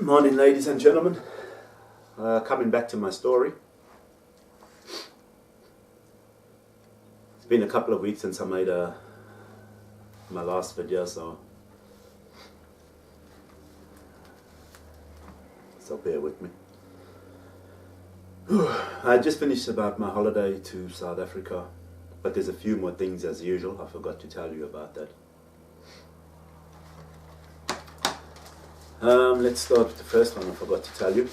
Morning, ladies and gentlemen. Coming back to my story. It's been a couple of weeks since I made my last video, so bear with me. I just finished about my holiday to South Africa, but there's a few more things as usual. I forgot to tell you about that. Let's start with the first one I forgot to tell you.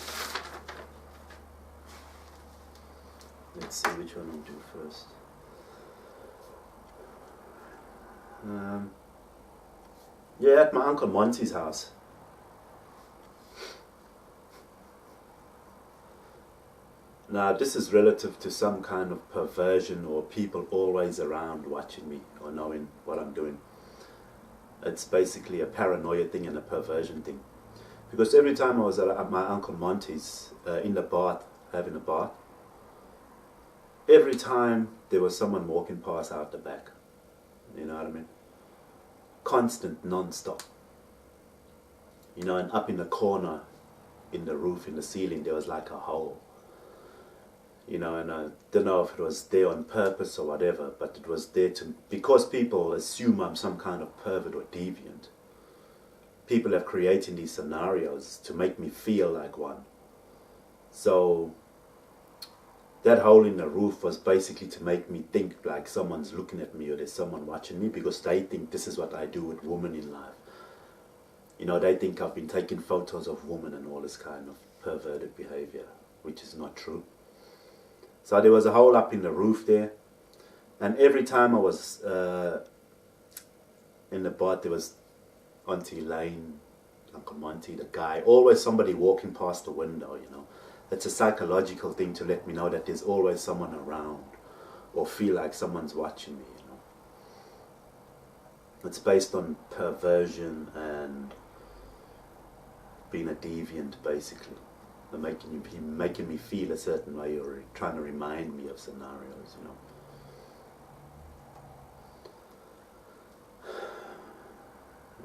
Let's see which one I'll do first. Yeah, at my Uncle Monty's house. Now, this is relative to some kind of perversion or people always around watching me or knowing what I'm doing. It's basically a paranoia thing and a perversion thing. Because every time I was at my Uncle Monty's in the bath, having a bath, every time there was someone walking past out the back. You know what I mean? Constant, non-stop. You know, and up in the corner, in the roof, in the ceiling, there was like a hole. You know, and I don't know if it was there on purpose or whatever, but it was there because people assume I'm some kind of pervert or deviant. People have created these scenarios to make me feel like one. So that hole in the roof was basically to make me think like someone's looking at me or there's someone watching me, because they think this is what I do with women in life. You know, they think I've been taking photos of women and all this kind of perverted behavior, which is not true. So there was a hole up in the roof there, and every time I was in the bath, there was Auntie Elain, Uncle Monty, the guy, always somebody walking past the window, you know. It's a psychological thing to let me know that there's always someone around or feel like someone's watching me, you know. It's based on perversion and being a deviant, basically. They're making me feel a certain way or trying to remind me of scenarios, you know.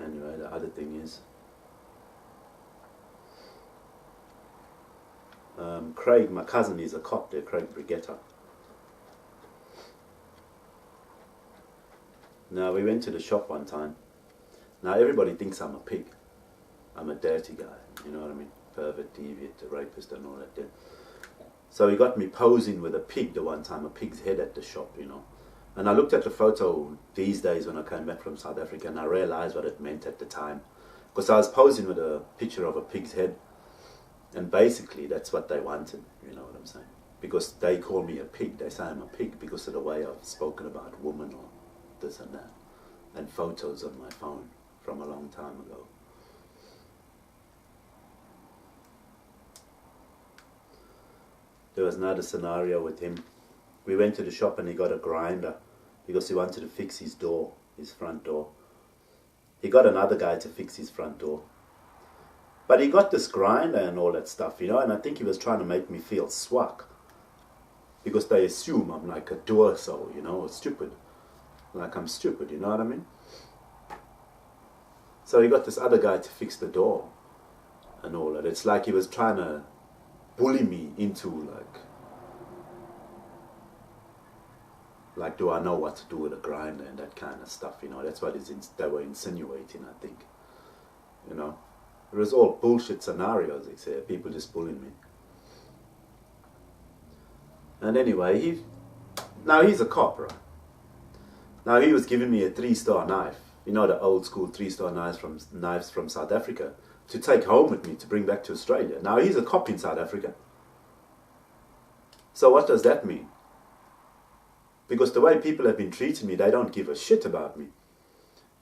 Anyway, the other thing is, Craig, my cousin, is a cop there, Craig Brigetta. Now, we went to the shop one time. Now, everybody thinks I'm a pig. I'm a dirty guy, you know what I mean? Pervert, deviant, rapist and all that. So he got me posing with a pig the one time, a pig's head at the shop, you know. And I looked at the photo these days when I came back from South Africa, and I realized what it meant at the time. Because I was posing with a picture of a pig's head, and basically that's what they wanted, you know what I'm saying? Because they call me a pig, they say I'm a pig because of the way I've spoken about women or this and that, and photos on my phone from a long time ago. There was another scenario with him. We went to the shop and he got a grinder because he wanted to fix his door, his front door. He got another guy to fix his front door. But he got this grinder and all that stuff, you know, and I think he was trying to make me feel swag. Because they assume I'm like a dorso, you know, stupid. Like I'm stupid, you know what I mean? So he got this other guy to fix the door and all that. It's like he was trying to bully me into like do I know what to do with a grinder and that kind of stuff, you know. That's what they were insinuating, I think, you know. It was all bullshit scenarios, except people just bullying me. And anyway, now he's a cop, right? Now he was giving me a 3-star knife, you know, the old school 3-star knives from South Africa, to take home with me to bring back to Australia. Now he's a cop in South Africa. So what does that mean? Because the way people have been treating me, they don't give a shit about me.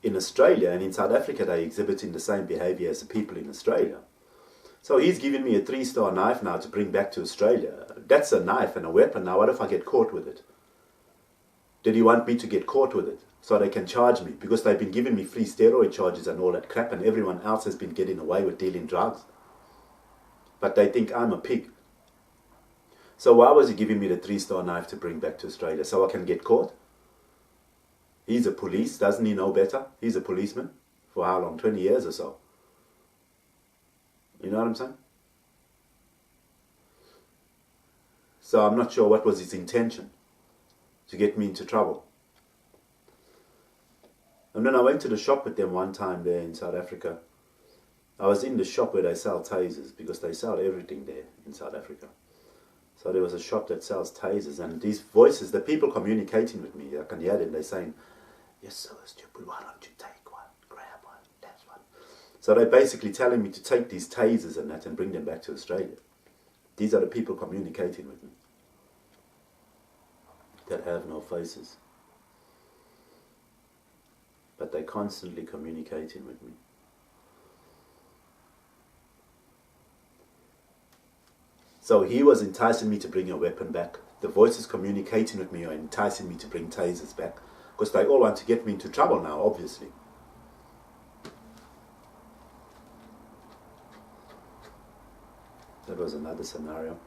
In Australia and in South Africa, they exhibiting the same behavior as the people in Australia. So he's giving me a 3-star knife now to bring back to Australia. That's a knife and a weapon. Now what if I get caught with it? Did he want me to get caught with it so they can charge me? Because they've been giving me free steroid charges and all that crap, and everyone else has been getting away with dealing drugs. But they think I'm a pig. So why was he giving me the 3-star knife to bring back to Australia? So I can get caught? He's a police, doesn't he know better? He's a policeman. For how long? 20 years or so. You know what I'm saying? So I'm not sure what was his intention, to get me into trouble. And then I went to the shop with them one time there in South Africa. I was in the shop where they sell tasers, because they sell everything there in South Africa. So there was a shop that sells tasers, and these voices, the people communicating with me, I can hear them, they're saying, "You're so stupid, why don't you take one, grab one, that's one." So they're basically telling me to take these tasers and that and bring them back to Australia. These are the people communicating with me, that have no faces. But they're constantly communicating with me. So he was enticing me to bring a weapon back. The voices communicating with me are enticing me to bring tasers back, because they all want to get me into trouble now, obviously. That was another scenario.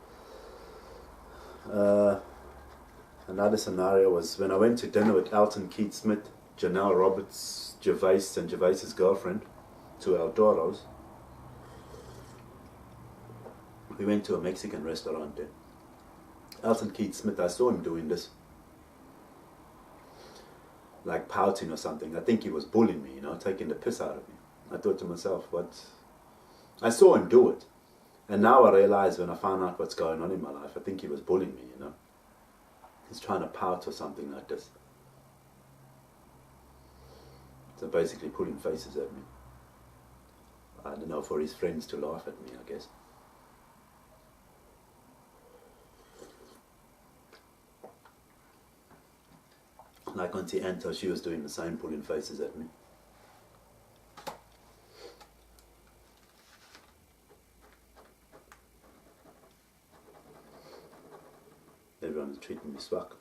Another scenario was when I went to dinner with Elton Keith Smith, Janelle Roberts, Gervais and Gervais's girlfriend, to El Toro's. We went to a Mexican restaurant there. Elton Keith Smith, I saw him doing this, like pouting or something. I think he was bullying me, taking the piss out of me. I thought to myself, what? I saw him do it. And now I realize, when I found out what's going on in my life, I think he was bullying me, He's trying to pout or something like this. So basically pulling faces at me. I don't know, for his friends to laugh at me, I guess. Like Auntie Anto, she was doing the same, pulling faces at me. Everyone was treating me swak.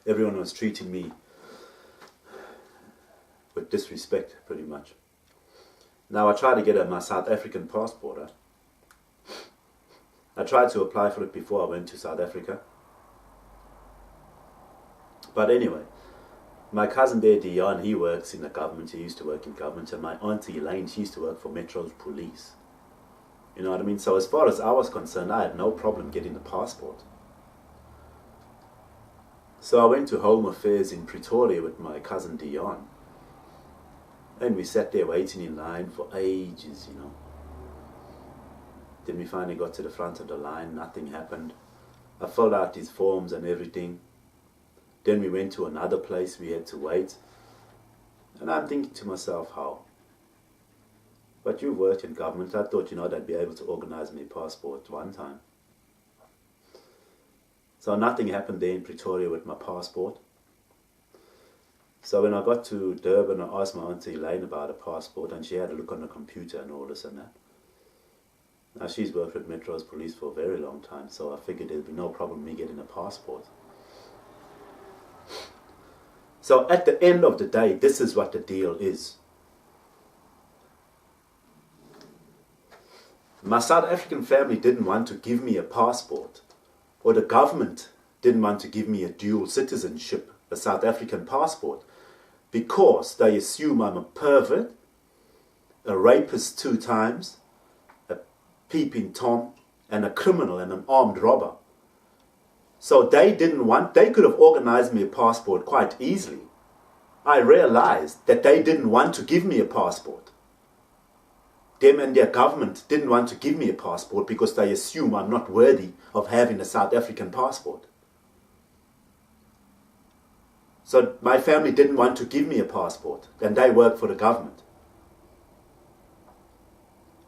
Everyone was treating me with disrespect, pretty much. Now I tried to get my South African passport. I tried to apply for it before I went to South Africa. But anyway, my cousin there, Dion, he works in the government. He used to work in government. And my auntie Elain, she used to work for Metro's police. You know what I mean? So as far as I was concerned, I had no problem getting the passport. So I went to Home Affairs in Pretoria with my cousin Dion. And we sat there waiting in line for ages, Then we finally got to the front of the line. Nothing happened. I filled out these forms and everything. Then we went to another place. We had to wait. And I'm thinking to myself, how? But you worked in government. I thought, they'd be able to organize me a passport one time. So nothing happened there in Pretoria with my passport. So when I got to Durban, I asked my auntie Elain about a passport, and she had a look on the computer and all this and that. Now she's worked with Metro's police for a very long time, so I figured there'd be no problem me getting a passport. So at the end of the day, this is what the deal is. My South African family didn't want to give me a passport, or the government didn't want to give me a dual citizenship, a South African passport, because they assume I'm a pervert, a rapist 2 times, a peeping Tom, and a criminal and an armed robber. So they could have organized me a passport quite easily. I realized that they didn't want to give me a passport. Them and their government didn't want to give me a passport because they assume I'm not worthy of having a South African passport. So my family didn't want to give me a passport, and they work for the government.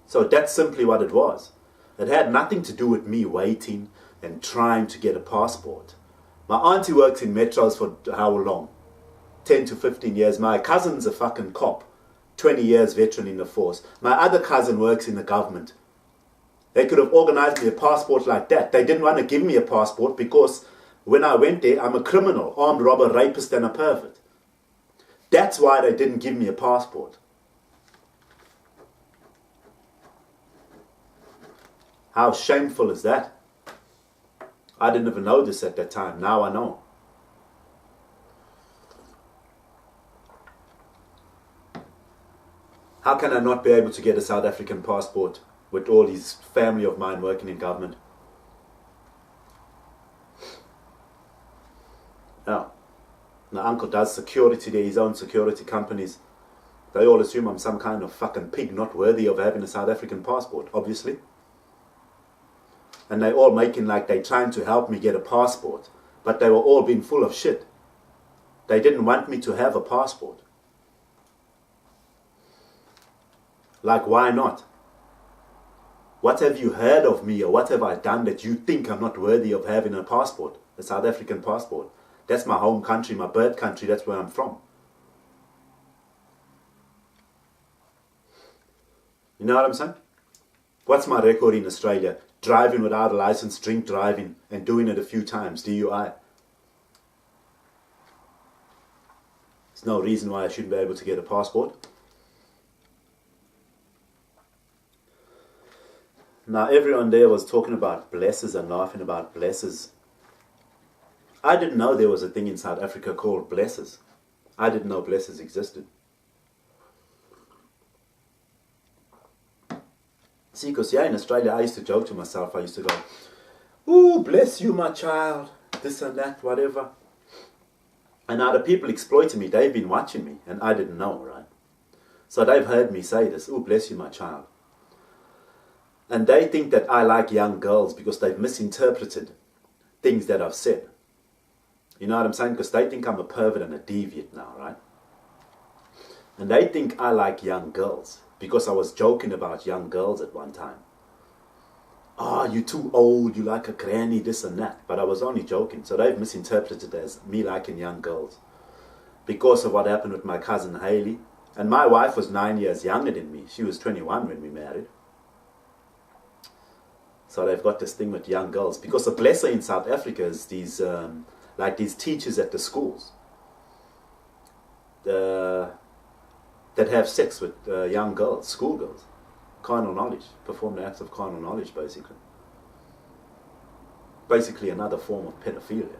So that's simply what it was. It had nothing to do with me waiting and trying to get a passport. My auntie works in Metros for how long? 10 to 15 years. My cousin's a fucking cop, 20 years veteran in the force. My other cousin works in the government. They could have organized me a passport like that. They didn't want to give me a passport because when I went there, I'm a criminal, armed robber, rapist, and a pervert. That's why they didn't give me a passport. How shameful is that? I didn't even know this at that time. Now I know. How can I not be able to get a South African passport with all these family of mine working in government? Now, my uncle does security there, his own security companies. They all assume I'm some kind of fucking pig not worthy of having a South African passport, obviously. And they all making like they trying to help me get a passport, but they were all being full of shit. They didn't want me to have a passport. Like, why not? What have you heard of me, or what have I done that you think I'm not worthy of having a passport, a South African passport? That's my home country, my birth country, that's where I'm from. You know what I'm saying? What's my record in Australia? Driving without a license, drink driving, and doing it a few times, DUI. There's no reason why I shouldn't be able to get a passport. Now everyone there was talking about blessers and laughing about blessers. I didn't know there was a thing in South Africa called blessers. I didn't know blessers existed. See, because here in Australia, I used to joke to myself. I used to go, ooh, bless you, my child, this and that, whatever. And now the people exploiting me, they've been watching me, and I didn't know, right? So they've heard me say this, ooh, bless you, my child. And they think that I like young girls because they've misinterpreted things that I've said. You know what I'm saying? Because they think I'm a pervert and a deviant now, right? And they think I like young girls because I was joking about young girls at one time. Oh, you're too old, you like a granny, this and that. But I was only joking. So they've misinterpreted it as me liking young girls because of what happened with my cousin Hayley. And my wife was 9 years younger than me. She was 21 when we married. So they've got this thing with young girls. Because a blesser in South Africa is these, like these teachers at the schools that have sex with young girls, schoolgirls. Carnal knowledge, perform the acts of carnal knowledge, basically. Basically another form of pedophilia.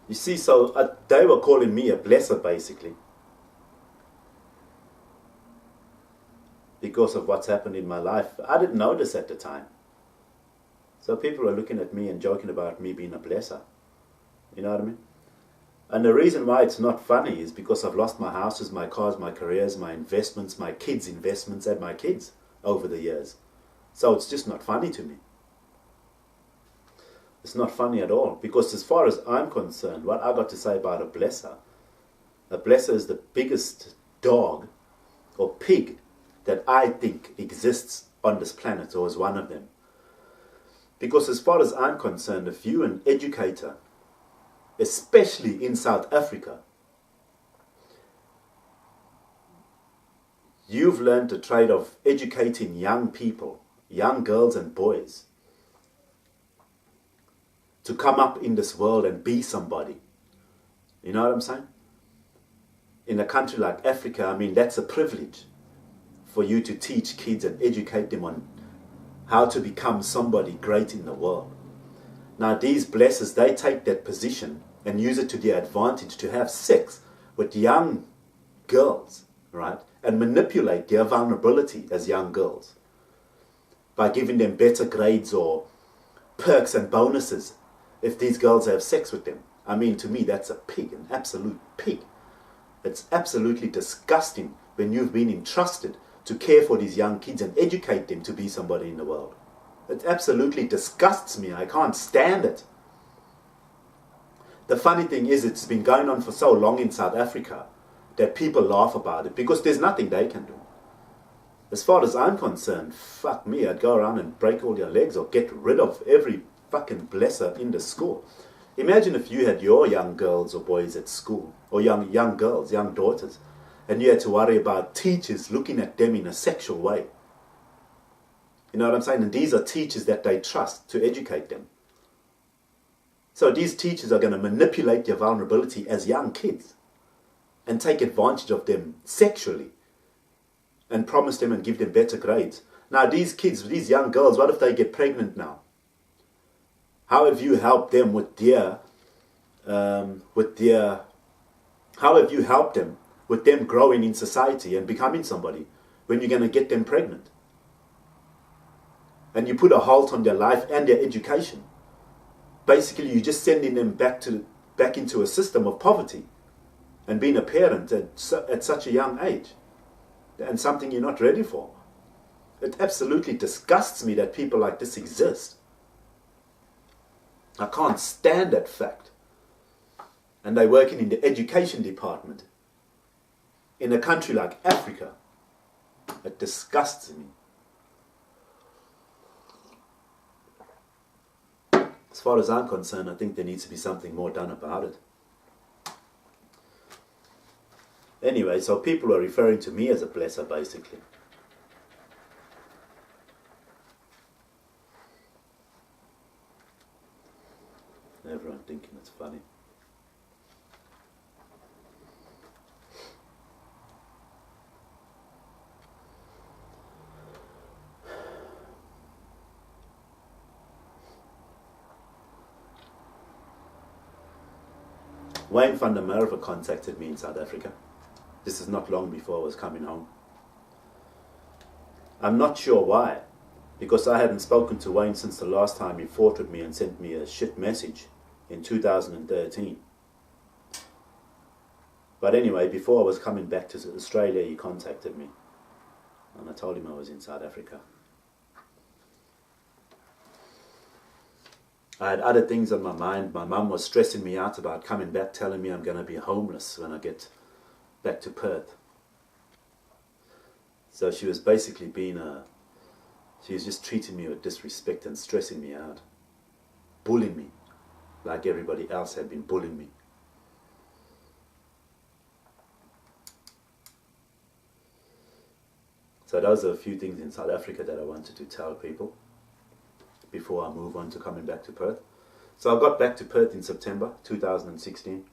You see, so they were calling me a blesser, basically. Because of what's happened in my life. I didn't know this at the time. So people are looking at me and joking about me being a blesser. You know what I mean? And the reason why it's not funny is because I've lost my houses, my cars, my careers, my investments, my kids' investments, and my kids over the years. So it's just not funny to me. It's not funny at all. Because as far as I'm concerned, what I got to say about a blesser is the biggest dog or pig that I think exists on this planet, or is one of them. Because as far as I'm concerned, if you're an educator, especially in South Africa, you've learned the trade of educating young people, young girls and boys, to come up in this world and be somebody. You know what I'm saying? In a country like Africa, I mean, that's a privilege for you to teach kids and educate them on how to become somebody great in the world. Now these blessers, they take that position and use it to their advantage to have sex with young girls, right? And manipulate their vulnerability as young girls by giving them better grades or perks and bonuses if these girls have sex with them. I mean, to me, that's a pig, an absolute pig. It's absolutely disgusting when you've been entrusted to care for these young kids and educate them to be somebody in the world. It absolutely disgusts me. I can't stand it. The funny thing is, it's been going on for so long in South Africa that people laugh about it because there's nothing they can do. As far as I'm concerned, fuck me, I'd go around and break all your legs or get rid of every fucking blesser in the school. Imagine if you had your young girls or boys at school, or young girls, young daughters, and you had to worry about teachers looking at them in a sexual way. You know what I'm saying? And these are teachers that they trust to educate them. So these teachers are going to manipulate their vulnerability as young kids and take advantage of them sexually and promise them and give them better grades. Now these kids, these young girls, what if they get pregnant now? How have you helped them with their with their, how have you helped them with them growing in society and becoming somebody when you're going to get them pregnant? And you put a halt on their life and their education. Basically, you're just sending them back into a system of poverty and being a parent at such a young age, and something you're not ready for. It absolutely disgusts me that people like this exist. I can't stand that fact. And they're working in the education department in a country like Africa. It disgusts me. As far as I'm concerned, I think there needs to be something more done about it. Anyway, so people are referring to me as a blesser, basically. Everyone thinking it's funny. Wayne van der Merwe contacted me in South Africa. This is not long before I was coming home. I'm not sure why, because I hadn't spoken to Wayne since the last time he fought with me and sent me a shit message in 2013. But anyway, before I was coming back to Australia, he contacted me. And I told him I was in South Africa. I had other things on my mind. My mum was stressing me out about coming back, telling me I'm going to be homeless when I get back to Perth. So she was basically she was just treating me with disrespect and stressing me out. Bullying me, like everybody else had been bullying me. So those are a few things in South Africa that I wanted to tell people before I move on to coming back to Perth. So I got back to Perth in September 2016.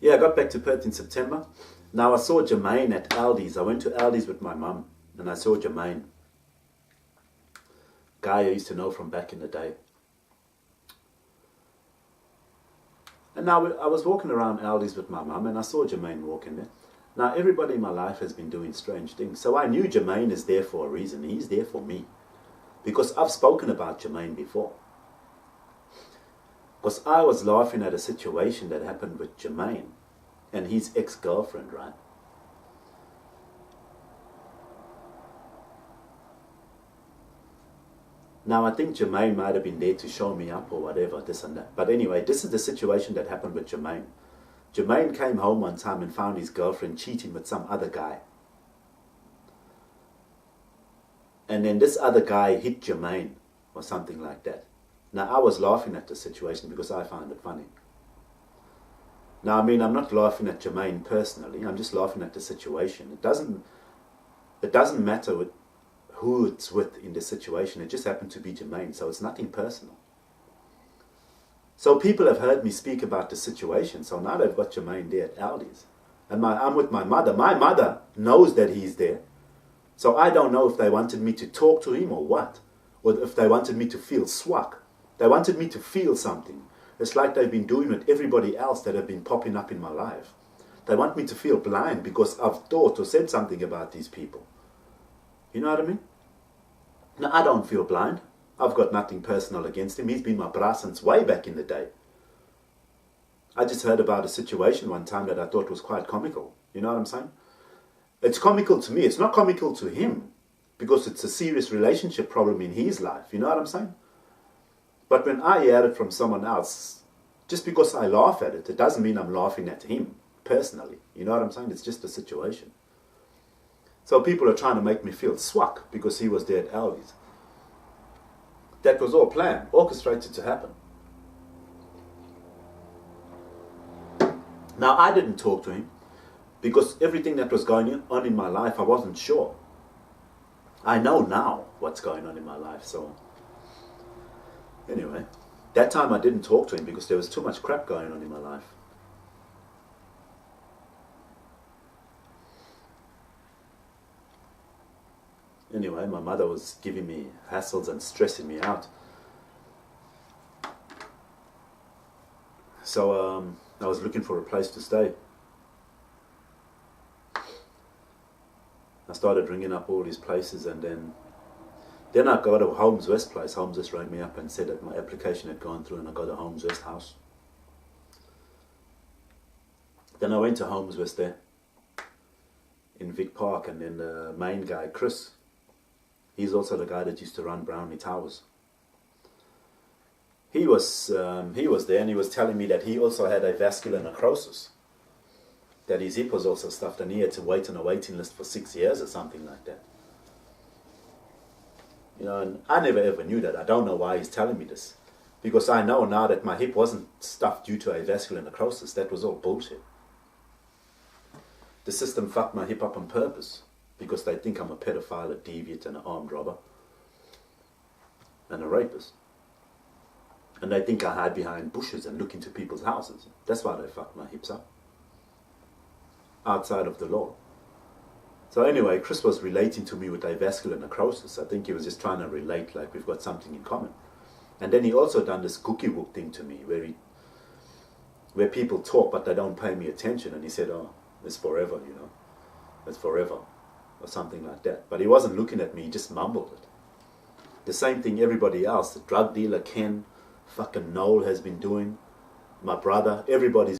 Yeah, I got back to Perth in September. Now I saw Germaine at Eldis. I went to Eldis with my mum and I saw Germaine. Guy I used to know from back in the day. And now I was walking around Eldis with my mum and I saw Germaine walking there. Now everybody in my life has been doing strange things. So I knew Germaine is there for a reason. He's there for me. Because I've spoken about Germaine before. Because I was laughing at a situation that happened with Germaine and his ex-girlfriend, right? Now I think Germaine might have been there to show me up or whatever, this and that. But anyway, this is the situation that happened with Germaine. Germaine came home one time and found his girlfriend cheating with some other guy. And then this other guy hit Germaine or something like that. Now, I was laughing at the situation because I found it funny. Now, I mean, I'm not laughing at Germaine personally. I'm just laughing at the situation. It doesn't matter with who it's with in this situation. It just happened to be Germaine, so it's nothing personal. So people have heard me speak about the situation, so now they've got Germaine there at Eldis. And I'm with my mother. My mother knows that he's there. So I don't know if they wanted me to talk to him or what. Or if they wanted me to feel swag. They wanted me to feel something. It's like they've been doing with everybody else that have been popping up in my life. They want me to feel blind because I've thought or said something about these people. You know what I mean? Now, I don't feel blind. I've got nothing personal against him. He's been my bra since way back in the day. I just heard about a situation one time that I thought was quite comical. You know what I'm saying? It's comical to me. It's not comical to him because it's a serious relationship problem in his life. You know what I'm saying? But when I hear it from someone else, just because I laugh at it, it doesn't mean I'm laughing at him personally. You know what I'm saying? It's just a situation. So people are trying to make me feel swag because he was there at Eldis. That was all planned, orchestrated to happen. Now, I didn't talk to him because everything that was going on in my life, I wasn't sure. I know now what's going on in my life, so anyway, that time I didn't talk to him because there was too much crap going on in my life. Anyway, my mother was giving me hassles and stressing me out. So I was looking for a place to stay. I started ringing up all these places, and then I got a HOMESWEST place. HOMESWEST rang me up and said that my application had gone through and I got a HOMESWEST house. Then I went to HOMESWEST there in Vic Park, and then the main guy, Chris, he's also the guy that used to run Brownley Towers. He was there, and he was telling me that he also had avascular necrosis. That his hip was also stuffed, and he had to wait on a waiting list for 6 years or something like that. You know, and I never ever knew that. I don't know why he's telling me this. Because I know now that my hip wasn't stuffed due to avascular necrosis. That was all bullshit. The system fucked my hip up on purpose. Because they think I'm a pedophile, a deviant, and an armed robber. And a rapist. And they think I hide behind bushes and look into people's houses. That's why they fucked my hips up. Outside of the law. So anyway, Chris was relating to me with avascular necrosis. I think he was just trying to relate, like we've got something in common. And then he also done this Gooky Wook thing to me, where people talk but they don't pay me attention. And he said, oh, it's forever, you know. It's forever. Or something like that. But he wasn't looking at me, he just mumbled it. The same thing everybody else, the drug dealer Ken, fucking Noel has been doing, my brother, everybody's